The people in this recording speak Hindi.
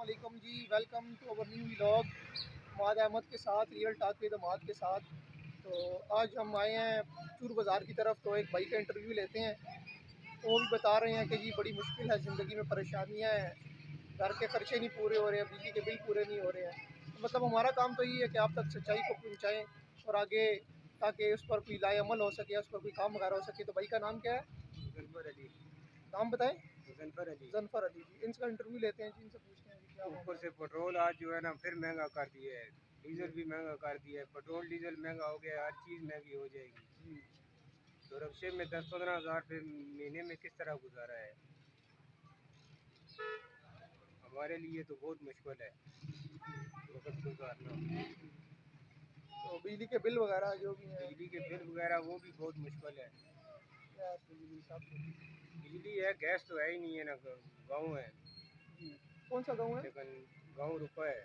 वालेकुम जी, welcome to our new vlog माद अहमद के साथ, रियल टॉक विद माद के साथ। तो आज हम आए हैं चूर बाज़ार की तरफ, तो एक भाई का इंटरव्यू लेते हैं। तो वो भी बता रहे हैं कि जी बड़ी मुश्किल है, ज़िंदगी में परेशानियाँ हैं, घर के खर्चे नहीं पूरे हो रहे हैं, बिजली के बिल पूरे नहीं हो रहे हैं। तो मतलब हमारा काम तो ये है कि आप तक सच्चाई को पहुँचाएँ और आगे, ताकि उस पर कोई लाएअमल हो सके, उस पर कोई काम वगैरह हो सके। तो भाई का नाम क्या है? जनफर अली। नाम बताएं। जनफर अली। जनफर अली जी, इनका इंटरव्यू लेते हैं जी, इनसे पूछते हैं कि क्या ऊपर मामला से है। पेट्रोल आज जो है ना फिर महंगा कर दिया है, डीजल भी महंगा कर दिया है। पेट्रोल डीजल महंगा हो गया, हर चीज़ महंगी हो जाएगी। जी। तो रक्शे में 10-15 हज़ार फिर महीने में किस तरह गुजारा है? हमारे लिए तो बहुत मुश्किल है वक्त गुजारना। तो बिजली के बिल वगैरह जो भी हैं, बिजली के बिल वगैरह वो भी बहुत मुश्किल है। गैस बिजली सब कुछ। बिजली है, गैस तो है ही नहीं है ना। गाँव है जी। कौन सा गाँव है? लेकिन गाँव रुपा है।